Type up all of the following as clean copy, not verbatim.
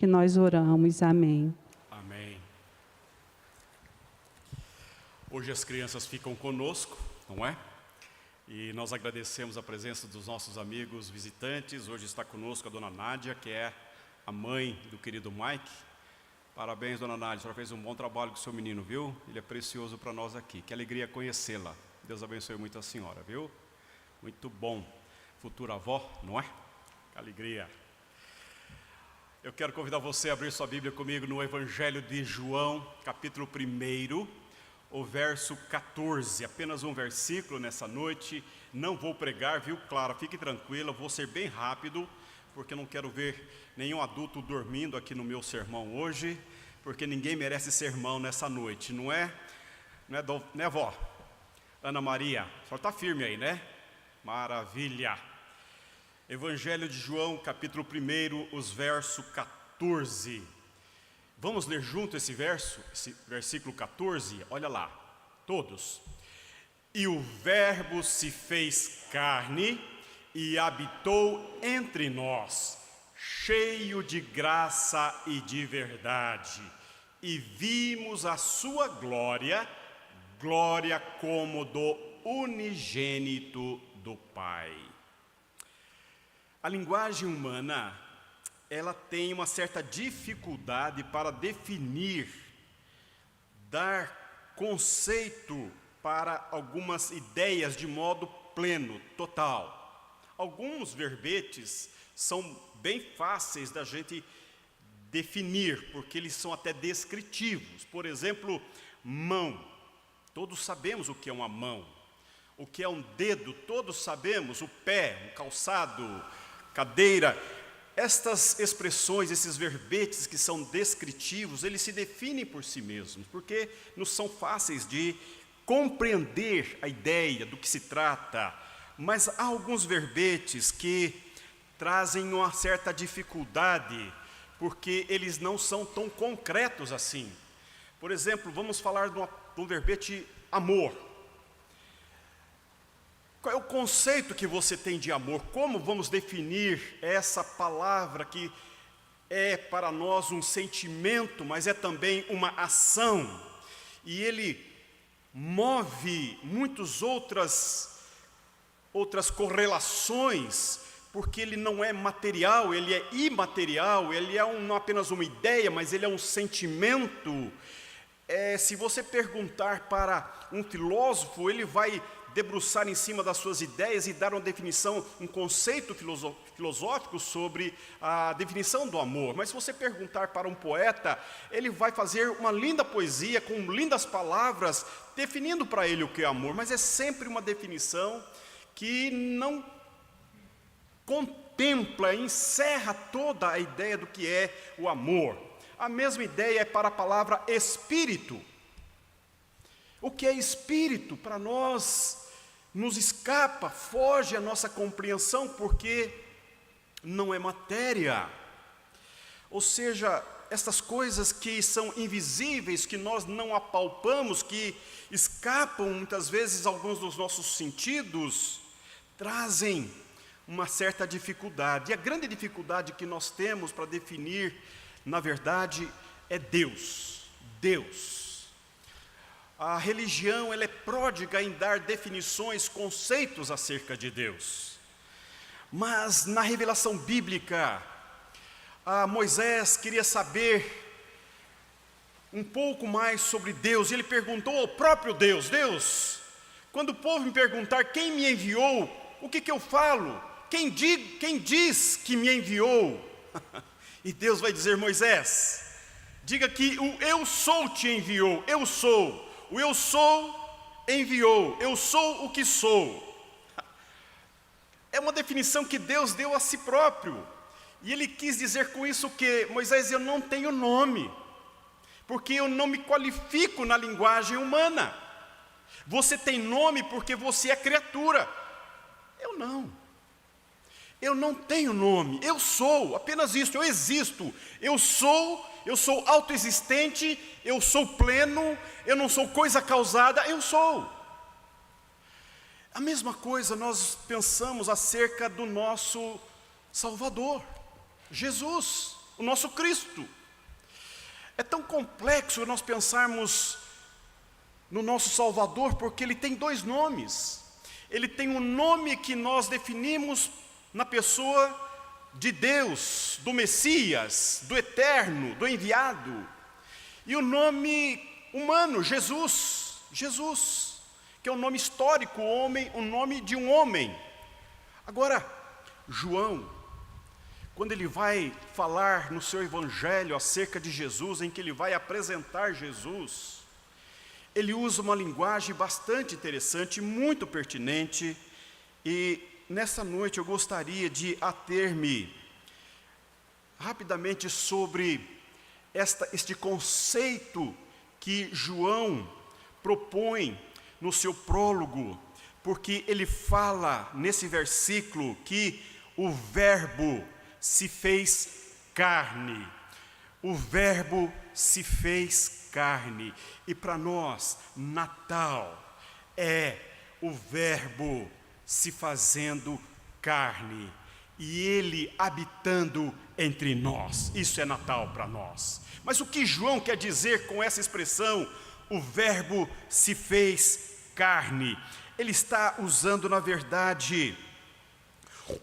que nós oramos. Amém. Amém. Hoje as crianças ficam conosco, não é? E nós agradecemos a presença dos nossos amigos visitantes. Hoje está conosco a dona Nádia, que é a mãe do querido Mike. Parabéns, dona Nádia, a senhora fez um bom trabalho com o seu menino, viu? Ele é precioso para nós aqui. Que alegria conhecê-la. Deus abençoe muito a senhora, viu? Muito bom. Futura avó, não é? Que alegria. Eu quero convidar você a abrir sua Bíblia comigo no Evangelho de João, capítulo 1, o verso 14. Apenas um versículo nessa noite. Não vou pregar, viu? Claro, fique tranquila, vou ser bem rápido, porque eu não quero ver nenhum adulto dormindo aqui no meu sermão hoje, porque ninguém merece sermão nessa noite, não é? Né, vó? Ana Maria, a senhora está firme aí, né? Maravilha! Evangelho de João, capítulo 1, os versos 14. Vamos ler junto esse versículo 14? Olha lá, todos. E o Verbo se fez carne e habitou entre nós, cheio de graça e de verdade. E vimos a sua glória, glória como do unigênito do Pai. A linguagem humana, ela tem uma certa dificuldade para definir, dar conceito para algumas ideias de modo pleno, total. Alguns verbetes são bem fáceis da gente definir, porque eles são até descritivos. Por exemplo, mão. Todos sabemos o que é uma mão. O que é um dedo, todos sabemos. O pé, um calçado, cadeira. Estas expressões, esses verbetes que são descritivos, eles se definem por si mesmos, porque não são fáceis de compreender a ideia do que se trata. Mas há alguns verbetes que trazem uma certa dificuldade, porque eles não são tão concretos assim. Por exemplo, vamos falar de um verbete amor. Qual é o conceito que você tem de amor? Como vamos definir essa palavra que é para nós um sentimento, mas é também uma ação? E ele move muitas outras correlações, porque ele não é material, ele é imaterial, ele é não apenas uma ideia, mas ele é um sentimento. Se você perguntar para um filósofo, ele vai debruçar em cima das suas ideias e dar uma definição, um conceito filosófico sobre a definição do amor. Mas se você perguntar para um poeta, ele vai fazer uma linda poesia com lindas palavras, definindo para ele o que é amor. Mas é sempre uma definição que não contempla, encerra toda a ideia do que é o amor. A mesma ideia é para a palavra espírito. O que é espírito? Para nós, nos escapa, foge a nossa compreensão, porque não é matéria. Ou seja, estas coisas que são invisíveis, que nós não apalpamos, que escapam muitas vezes alguns dos nossos sentidos, trazem uma certa dificuldade. E a grande dificuldade que nós temos para definir, na verdade, é Deus. Deus. A religião, ela é pródiga em dar definições, conceitos acerca de Deus. Mas na revelação bíblica, Moisés queria saber um pouco mais sobre Deus. E ele perguntou ao próprio Deus: Deus, quando o povo me perguntar quem me enviou, o que eu falo? Quem diz que me enviou? E Deus vai dizer: Moisés, diga que o eu sou te enviou. Eu sou. O eu sou enviou. Eu sou o que sou. É uma definição que Deus deu a si próprio. E ele quis dizer com isso que, Moisés, eu não tenho nome, porque eu não me qualifico na linguagem humana. Você tem nome porque você é criatura. Eu não. Eu não tenho nome. Eu sou, apenas isso, eu existo. Eu sou autoexistente, eu sou pleno, eu não sou coisa causada, eu sou. A mesma coisa nós pensamos acerca do nosso Salvador, Jesus, o nosso Cristo. É tão complexo nós pensarmos no nosso Salvador, porque Ele tem dois nomes. Ele tem um nome que nós definimos na pessoa de Deus, do Messias, do Eterno, do Enviado. E o nome humano, Jesus, que é um nome histórico, homem, o nome de um homem. Agora, João, quando ele vai falar no seu evangelho acerca de Jesus, em que ele vai apresentar Jesus, ele usa uma linguagem bastante interessante, muito pertinente, e nessa noite eu gostaria de ater-me rapidamente sobre este conceito que João propõe no seu prólogo, porque ele fala nesse versículo que o Verbo se fez carne. O Verbo se fez carne. E para nós, Natal é o Verbo se fazendo carne e Ele habitando entre nós. Isso é Natal para nós. Mas o que João quer dizer com essa expressão, o Verbo se fez carne? Ele está usando, na verdade,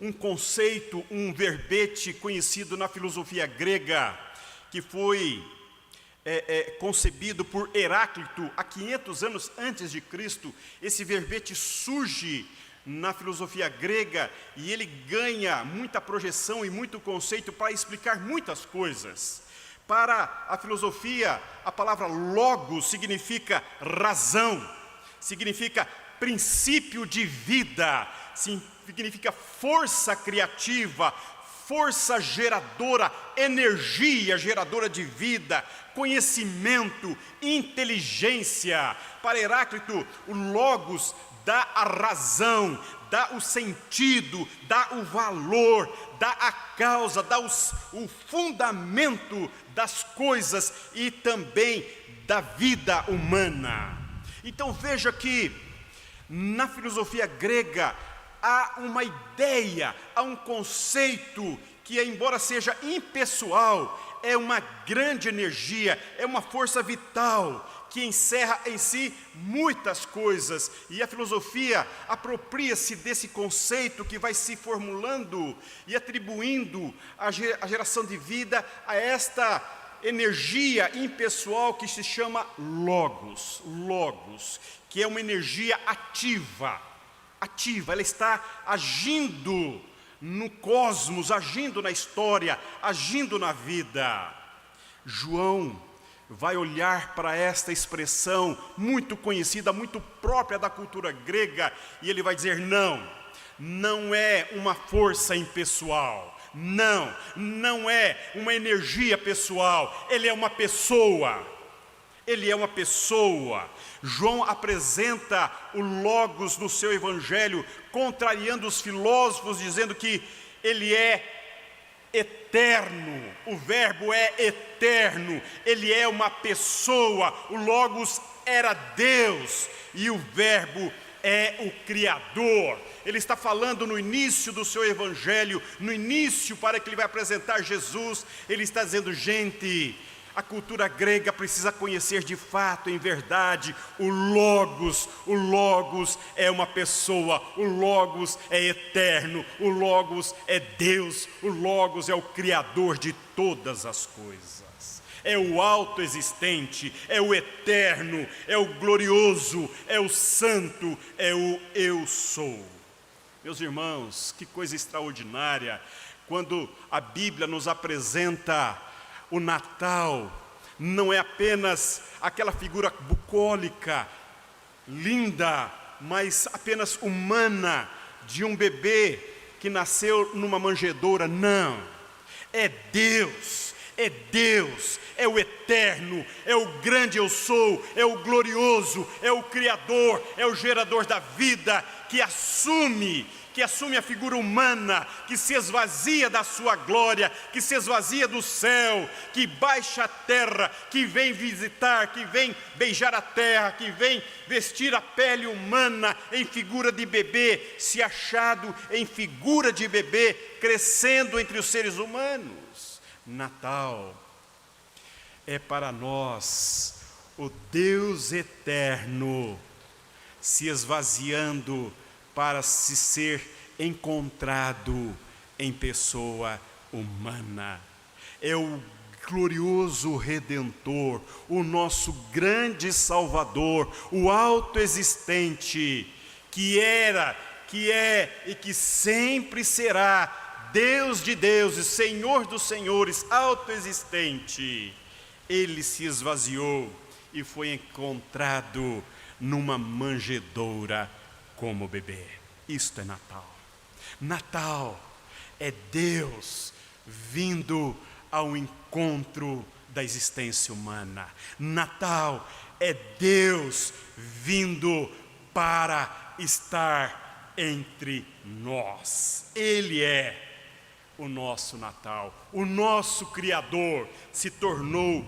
um conceito, um verbete conhecido na filosofia grega, que foi concebido por Heráclito há 500 anos antes de Cristo. Esse verbete surge na filosofia grega e ele ganha muita projeção e muito conceito para explicar muitas coisas. Para a filosofia, a palavra logos significa razão, significa princípio de vida, significa força criativa, força geradora, energia geradora de vida, conhecimento, inteligência. Para Heráclito, o logos dá a razão, dá o sentido, dá o valor, dá a causa, dá o fundamento das coisas e também da vida humana. Então veja que na filosofia grega há uma ideia, há um conceito que, embora seja impessoal, é uma grande energia, é uma força vital que encerra em si muitas coisas. E a filosofia apropria-se desse conceito que vai se formulando e atribuindo a geração de vida a esta energia impessoal que se chama logos, que é uma energia ativa, ela está agindo no cosmos, agindo na história, agindo na vida. João vai olhar para esta expressão muito conhecida, muito própria da cultura grega, e ele vai dizer: não é uma força impessoal, não é uma energia pessoal, ele é uma pessoa. João apresenta o Logos no seu evangelho, contrariando os filósofos, dizendo que ele é eterno, o Verbo é eterno, ele é uma pessoa. O Logos era Deus e o Verbo é o Criador. Ele está falando no início do seu evangelho, no início para que ele vai apresentar Jesus, ele está dizendo: gente, a cultura grega precisa conhecer de fato, em verdade, o Logos. O Logos é uma pessoa, o Logos é eterno, o Logos é Deus, o Logos é o Criador de todas as coisas. É o autoexistente, é o eterno, é o glorioso, é o santo, é o eu sou. Meus irmãos, que coisa extraordinária quando a Bíblia nos apresenta o Natal. Não é apenas aquela figura bucólica, linda, mas apenas humana, de um bebê que nasceu numa manjedoura. Não, é Deus, é o eterno, é o grande eu sou, é o glorioso, é o Criador, é o gerador da vida, que assume a figura humana, que se esvazia da sua glória, que se esvazia do céu, que baixa a terra, que vem visitar, que vem beijar a terra, que vem vestir a pele humana em figura de bebê, se achado em figura de bebê, crescendo entre os seres humanos. Natal é para nós o Deus eterno se esvaziando para se ser encontrado em pessoa humana. É o glorioso Redentor, o nosso grande Salvador, o autoexistente, que era, que é e que sempre será Deus de deuses, Senhor dos senhores, autoexistente. Ele se esvaziou e foi encontrado numa manjedoura como bebê. Isto é Natal. Natal é Deus vindo ao encontro da existência humana. Natal é Deus vindo para estar entre nós. Ele é o nosso Natal. O nosso Criador se tornou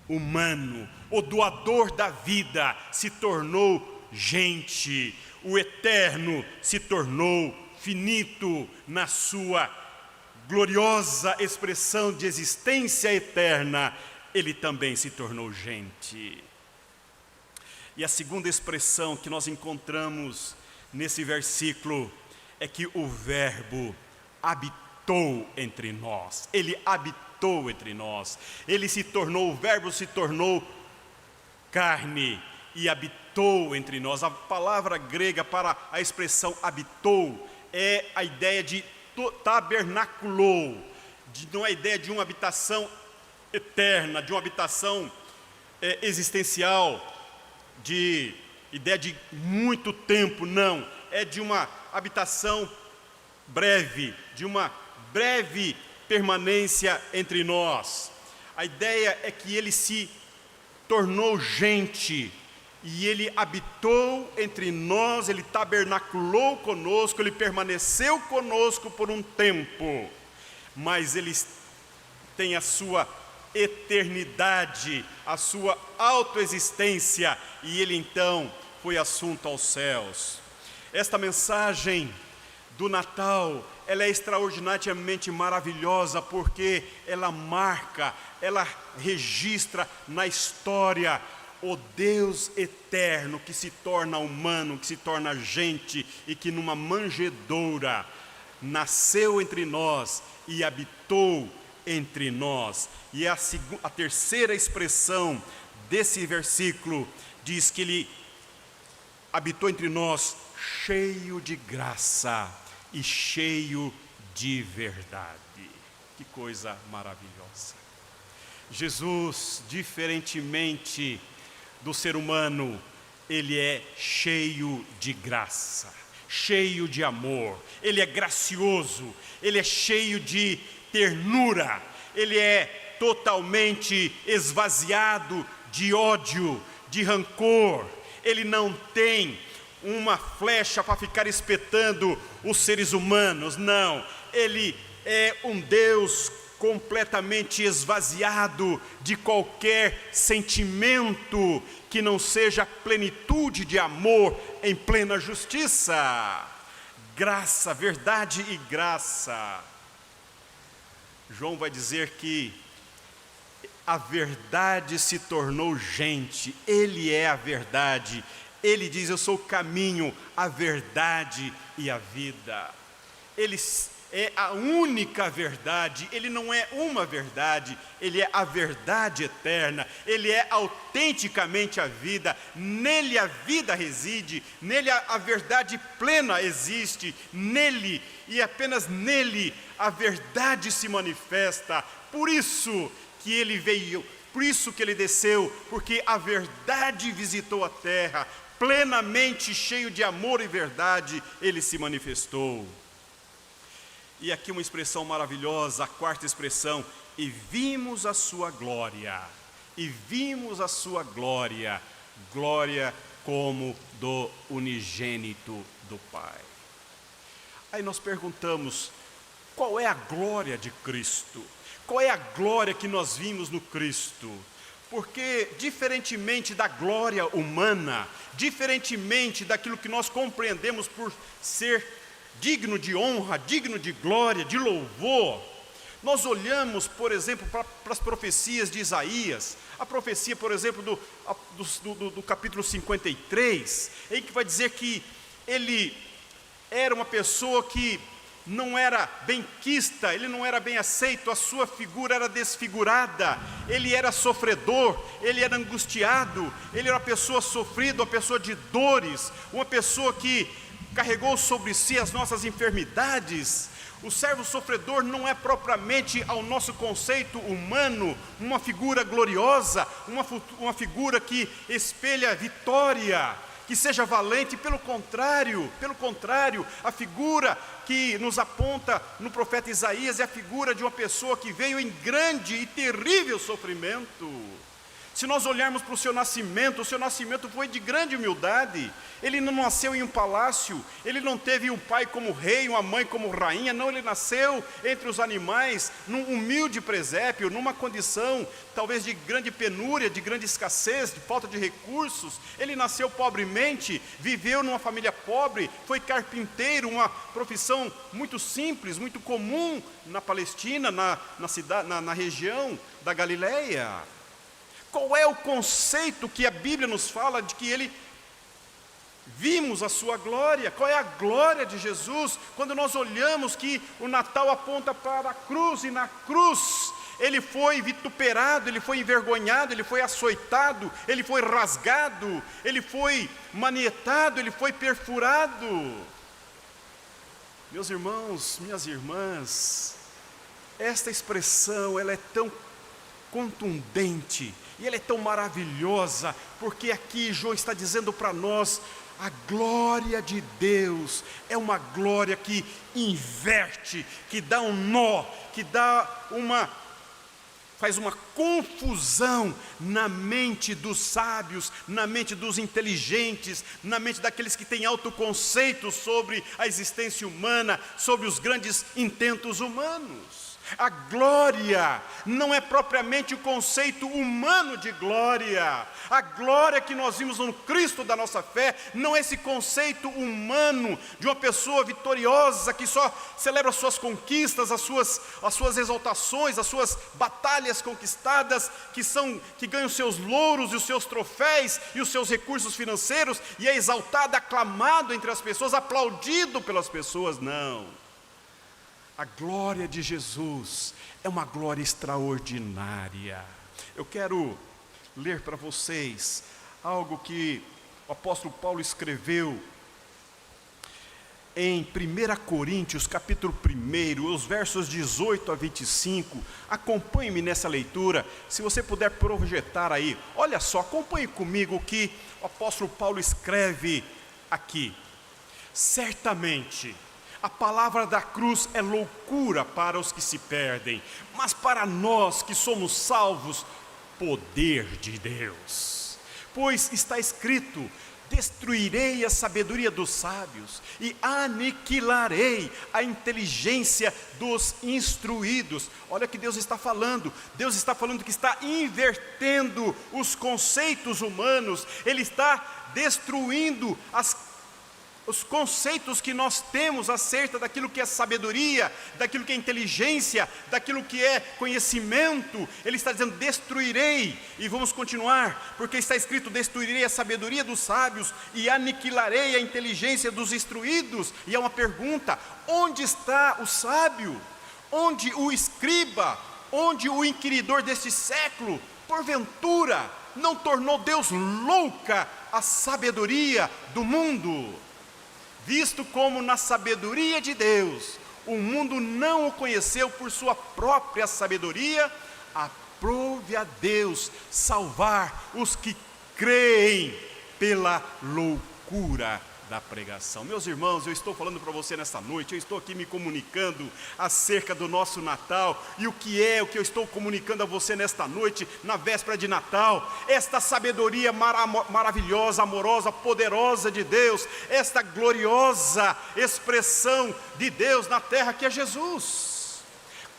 humano. O doador da vida se tornou gente. O eterno se tornou finito na sua gloriosa expressão de existência eterna. Ele também se tornou gente. E a segunda expressão que nós encontramos nesse versículo é que o Verbo habitou entre nós. Ele habitou entre nós. Ele se tornou, o Verbo se tornou carne e habitou entre nós. A palavra grega para a expressão habitou é a ideia de tabernaculou, não é a ideia de uma habitação eterna, de uma habitação existencial, de ideia de muito tempo, não, é de uma habitação breve, de uma breve permanência entre nós. A ideia é que ele se tornou gente, e ele habitou entre nós, ele tabernaculou conosco, ele permaneceu conosco por um tempo, mas ele tem a sua eternidade, a sua autoexistência, e ele então foi assunto aos céus. Esta mensagem do Natal, ela é extraordinariamente maravilhosa, porque ela marca, ela registra na história o Deus eterno que se torna humano, que se torna gente e que numa manjedoura nasceu entre nós e habitou entre nós. E a terceira expressão desse versículo diz que ele habitou entre nós cheio de graça e cheio de verdade. Que coisa maravilhosa. Jesus, diferentemente do ser humano, ele é cheio de graça, cheio de amor, ele é gracioso, ele é cheio de ternura, ele é totalmente esvaziado de ódio, de rancor. Ele não tem uma flecha para ficar espetando os seres humanos, não. Ele é um Deus completamente esvaziado de qualquer sentimento que não seja plenitude de amor em plena justiça. Graça, verdade e graça. João vai dizer que a verdade se tornou gente, ele é a verdade. Ele diz: eu sou o caminho, a verdade e a vida. Ele é a única verdade, ele não é uma verdade, ele é a verdade eterna, ele é autenticamente a vida, nele a vida reside, nele a verdade plena existe, nele e apenas nele a verdade se manifesta. Por isso que ele veio, por isso que ele desceu, porque a verdade visitou a terra, plenamente cheio de amor e verdade, ele se manifestou. E aqui uma expressão maravilhosa, a quarta expressão: e vimos a sua glória, e vimos a sua glória, glória como do unigênito do Pai. Aí nós perguntamos, qual é a glória de Cristo? Qual é a glória que nós vimos no Cristo? Porque, diferentemente da glória humana, diferentemente daquilo que nós compreendemos por ser digno de honra, digno de glória, de louvor, Nós olhamos, por exemplo, para as profecias de Isaías, a profecia, por exemplo, do capítulo 53, em que vai dizer que ele era uma pessoa que não era benquista, ele não era bem aceito, a sua figura era desfigurada, ele era sofredor, ele era angustiado, ele era uma pessoa sofrida, uma pessoa de dores, uma pessoa que carregou sobre si as nossas enfermidades. O servo sofredor não é propriamente, ao nosso conceito humano, uma figura gloriosa, uma figura que espelha vitória, que seja valente. Pelo contrário, a figura que nos aponta no profeta Isaías é a figura de uma pessoa que veio em grande e terrível sofrimento. Se nós olharmos para o seu nascimento foi de grande humildade. Ele não nasceu em um palácio, ele não teve um pai como rei, uma mãe como rainha, não, ele nasceu entre os animais, num humilde presépio, numa condição talvez de grande penúria, de grande escassez, de falta de recursos. Ele nasceu pobremente, viveu numa família pobre, foi carpinteiro, uma profissão muito simples, muito comum na Palestina, na região da Galileia. Qual é o conceito que a Bíblia nos fala de que ele vimos a sua glória? Qual é a glória de Jesus? Quando nós olhamos que o Natal aponta para a cruz, e na cruz ele foi vituperado, ele foi envergonhado, ele foi açoitado, ele foi rasgado, ele foi manietado, ele foi perfurado. Meus irmãos, minhas irmãs, esta expressão, ela é tão contundente, e ela é tão maravilhosa, porque aqui João está dizendo para nós, a glória de Deus é uma glória que inverte, que dá um nó, que faz uma confusão na mente dos sábios, na mente dos inteligentes, na mente daqueles que têm autoconceito sobre a existência humana, sobre os grandes intentos humanos. A glória não é propriamente o conceito humano de glória. A glória que nós vimos no Cristo da nossa fé não é esse conceito humano de uma pessoa vitoriosa que só celebra as suas conquistas, as suas exaltações, as suas batalhas conquistadas, que ganham os seus louros e os seus troféus e os seus recursos financeiros e é exaltado, aclamado entre as pessoas, aplaudido pelas pessoas. Não. A glória de Jesus é uma glória extraordinária. Eu quero ler para vocês algo que o apóstolo Paulo escreveu em 1 Coríntios, capítulo 1, os versos 18 a 25. Acompanhe-me nessa leitura, se você puder projetar aí. Olha só, acompanhe comigo o que o apóstolo Paulo escreve aqui. Certamente, a palavra da cruz é loucura para os que se perdem, mas para nós que somos salvos, poder de Deus. Pois está escrito: destruirei a sabedoria dos sábios e aniquilarei a inteligência dos instruídos. Olha o que Deus está falando. Deus está falando que está invertendo os conceitos humanos. Ele está destruindo os conceitos que nós temos acerca daquilo que é sabedoria, daquilo que é inteligência, daquilo que é conhecimento. Ele está dizendo: destruirei, e vamos continuar, porque está escrito: destruirei a sabedoria dos sábios e aniquilarei a inteligência dos instruídos. E é uma pergunta: onde está o sábio? Onde o escriba? Onde o inquiridor deste século? Porventura não tornou Deus louca a sabedoria do mundo? Visto como na sabedoria de Deus, o mundo não o conheceu por sua própria sabedoria, aprove a Deus salvar os que creem pela loucura da pregação. Meus irmãos, eu estou falando para você nesta noite, eu estou aqui me comunicando acerca do nosso Natal, e o que eu estou comunicando a você nesta noite, na véspera de Natal? Esta sabedoria maravilhosa, amorosa, poderosa de Deus, esta gloriosa expressão de Deus na terra que é Jesus.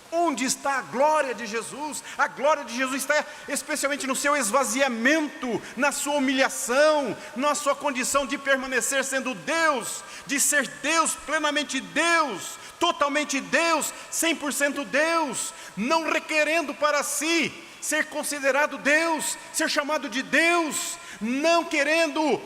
Onde está a glória de Jesus? A glória de Jesus está especialmente no seu esvaziamento, na sua humilhação, na sua condição de permanecer sendo Deus, de ser Deus, plenamente Deus, totalmente Deus, 100% Deus, não requerendo para si ser considerado Deus, ser chamado de Deus, não querendo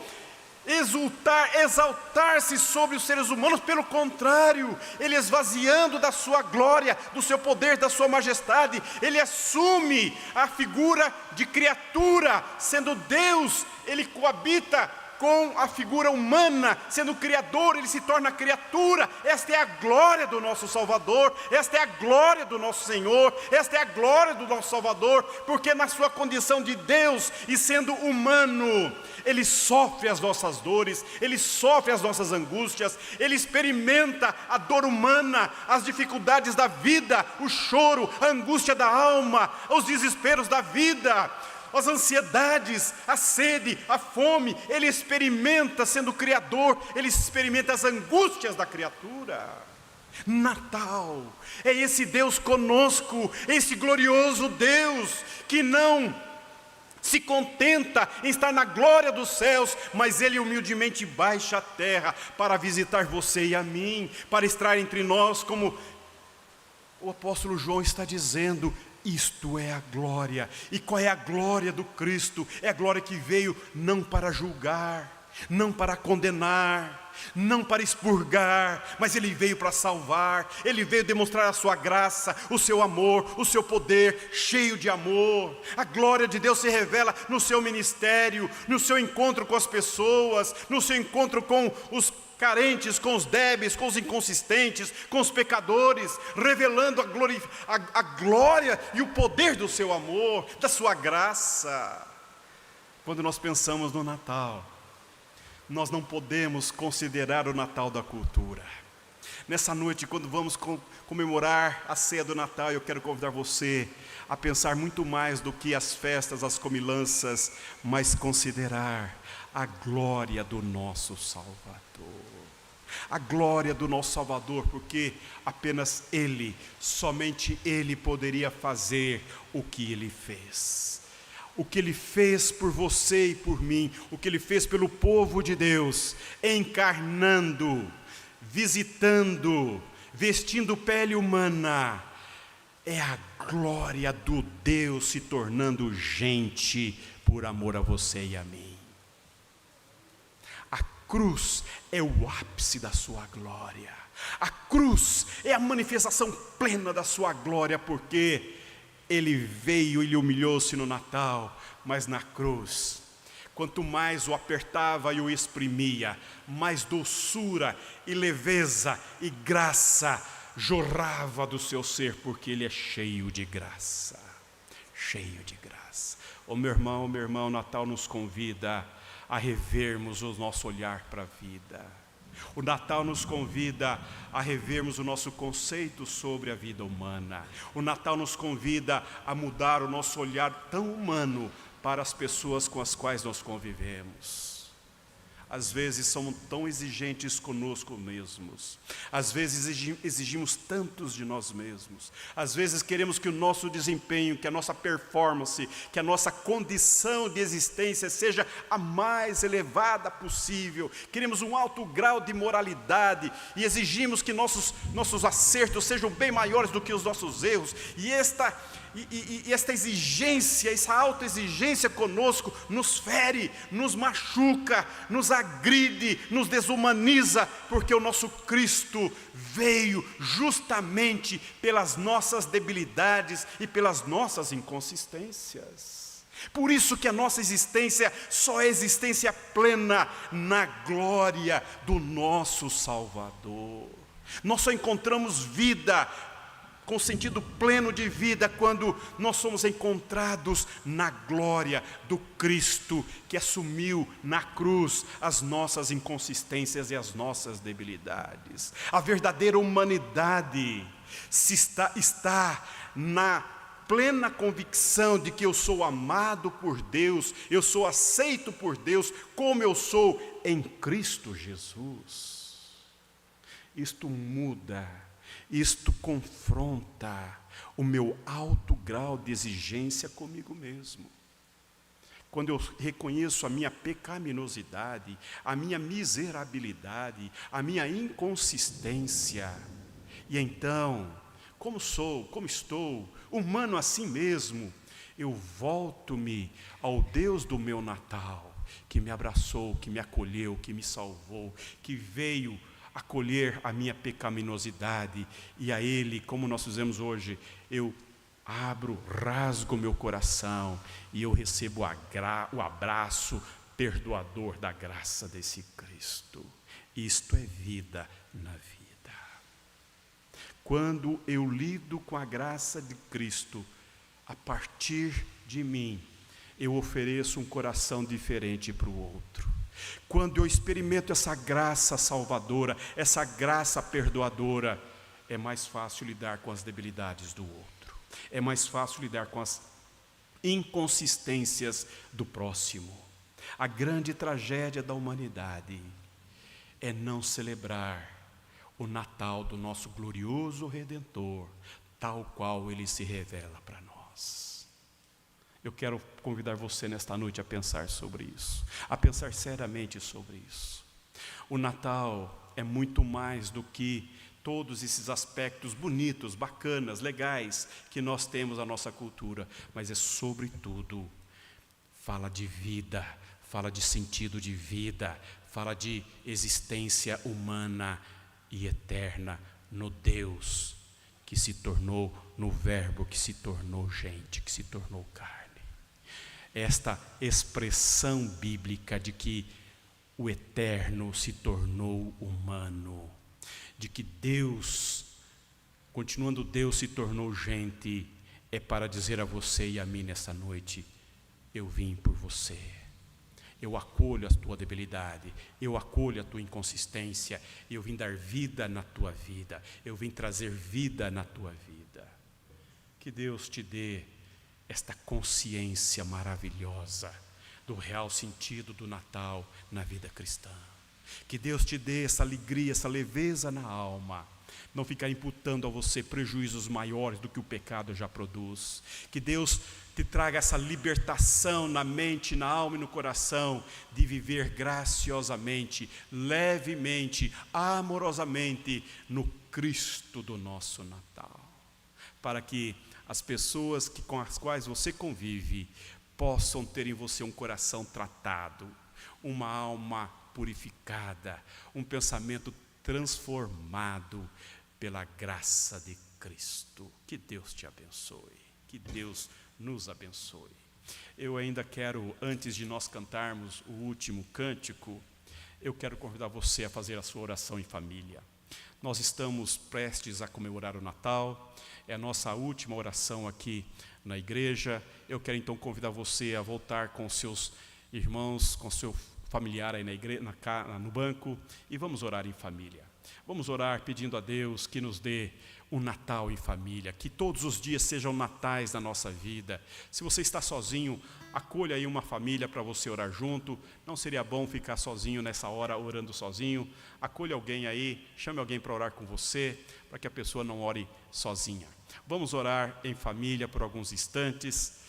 exaltar-se sobre os seres humanos, pelo contrário, ele esvaziando da sua glória, do seu poder, da sua majestade, ele assume a figura de criatura, sendo Deus, ele coabita com a figura humana, sendo Criador, ele se torna criatura. Esta é a glória do nosso Salvador, esta é a glória do nosso Senhor, esta é a glória do nosso Salvador, porque na sua condição de Deus e sendo humano, ele sofre as nossas dores, ele sofre as nossas angústias, ele experimenta a dor humana, as dificuldades da vida, o choro, a angústia da alma, os desesperos da vida, as ansiedades, a sede, a fome. Ele experimenta sendo Criador, ele experimenta as angústias da criatura. Natal é esse Deus conosco, esse glorioso Deus que não se contenta em estar na glória dos céus, mas ele humildemente baixa a terra para visitar você e a mim, para estar entre nós, como o apóstolo João está dizendo. Isto é a glória. E qual é a glória do Cristo? É a glória que veio não para julgar, não para condenar, não para expurgar, mas ele veio para salvar. Ele veio demonstrar a sua graça, o seu amor, o seu poder, cheio de amor. A glória de Deus se revela no seu ministério, no seu encontro com as pessoas, no seu encontro com os carentes, com os débeis, com os inconsistentes, com os pecadores, revelando a glória e o poder do seu amor, da sua graça. Quando nós pensamos no Natal, nós não podemos considerar o Natal da cultura. Nessa noite, quando vamos comemorar a ceia do Natal, eu quero convidar você a pensar muito mais do que as festas, as comilanças, mas considerar a glória do nosso Salvador. A glória do nosso Salvador, porque apenas Ele, somente Ele poderia fazer o que Ele fez. O que Ele fez por você e por mim, o que Ele fez pelo povo de Deus, encarnando, visitando, vestindo pele humana, é a glória do Deus se tornando gente por amor a você e a mim. A cruz é o ápice da sua glória. A cruz é a manifestação plena da sua glória, porque Ele veio, Ele humilhou-se no Natal, mas na cruz, quanto mais o apertava e o exprimia, mais doçura e leveza e graça jorrava do seu ser, porque Ele é cheio de graça, cheio de graça. Ô meu irmão, o Natal nos convida a revermos o nosso olhar para a vida. O Natal nos convida a revermos o nosso conceito sobre a vida humana. O Natal nos convida a mudar o nosso olhar tão humano para as pessoas com as quais nós convivemos. Às vezes somos tão exigentes conosco mesmos. Às vezes exigimos tantos de nós mesmos. Às vezes queremos que o nosso desempenho, que a nossa performance, que a nossa condição de existência seja a mais elevada possível. Queremos um alto grau de moralidade e exigimos que nossos acertos sejam bem maiores do que os nossos erros. E esta exigência, essa autoexigência conosco nos fere, nos machuca, nos agride, nos desumaniza, porque o nosso Cristo veio justamente pelas nossas debilidades e pelas nossas inconsistências. Por isso que a nossa existência só é existência plena na glória do nosso Salvador. Nós só encontramos vida com sentido pleno de vida quando nós somos encontrados na glória do Cristo que assumiu na cruz as nossas inconsistências e as nossas debilidades. A verdadeira humanidade está na plena convicção de que eu sou amado por Deus, eu sou aceito por Deus como eu sou em Cristo Jesus. Isto muda. Isto confronta o meu alto grau de exigência comigo mesmo. Quando eu reconheço a minha pecaminosidade, a minha miserabilidade, a minha inconsistência, E então, como sou, como estou, humano assim mesmo, eu volto-me ao Deus do meu Natal, que me abraçou, que me acolheu, que me salvou, que veio acolher a minha pecaminosidade, e a Ele, como nós fizemos hoje, eu abro, rasgo meu coração, e eu recebo o abraço perdoador da graça desse Cristo. Isto é vida na vida. Quando eu lido com a graça de Cristo, a partir de mim, eu ofereço um coração diferente para o outro. Quando eu experimento essa graça salvadora, essa graça perdoadora, é mais fácil lidar com as debilidades do outro. É mais fácil lidar com as inconsistências do próximo. A grande tragédia da humanidade é não celebrar o Natal do nosso glorioso Redentor, tal qual ele se revela para nós. Eu quero convidar você nesta noite a pensar sobre isso, a pensar seriamente sobre isso. O Natal é muito mais do que todos esses aspectos bonitos, bacanas, legais que nós temos na nossa cultura, mas é sobretudo, fala de vida, fala de sentido de vida, fala de existência humana e eterna no Deus que se tornou, no Verbo que se tornou gente, que se tornou carne. Esta expressão bíblica de que o eterno se tornou humano, de que Deus, continuando Deus, se tornou gente, é para dizer a você e a mim nessa noite: eu vim por você. Eu acolho a tua debilidade, eu acolho a tua inconsistência, eu vim dar vida na tua vida, eu vim trazer vida na tua vida. Que Deus te dê esta consciência maravilhosa do real sentido do Natal na vida cristã. Que Deus te dê essa alegria, essa leveza na alma, não ficar imputando a você prejuízos maiores do que o pecado já produz. Que Deus te traga essa libertação na mente, na alma e no coração, de viver graciosamente, levemente, amorosamente no Cristo do nosso Natal, para que as pessoas com as quais você convive possam ter em você um coração tratado, uma alma purificada, um pensamento transformado pela graça de Cristo. Que Deus te abençoe, que Deus nos abençoe. Eu ainda quero, antes de nós cantarmos o último cântico, eu quero convidar você a fazer a sua oração em família. Nós estamos prestes a comemorar o Natal, é a nossa última oração aqui na igreja. Eu quero então convidar você a voltar com seus irmãos, com seu familiar aí na igreja, no banco, e vamos orar em família. Vamos orar pedindo a Deus que nos dê um Natal em família, que todos os dias sejam natais na nossa vida. Se você está sozinho, acolha aí uma família para você orar junto. Não seria bom ficar sozinho nessa hora, orando sozinho? Acolha alguém aí, chame alguém para orar com você, para que a pessoa não ore sozinha. Vamos orar em família por alguns instantes.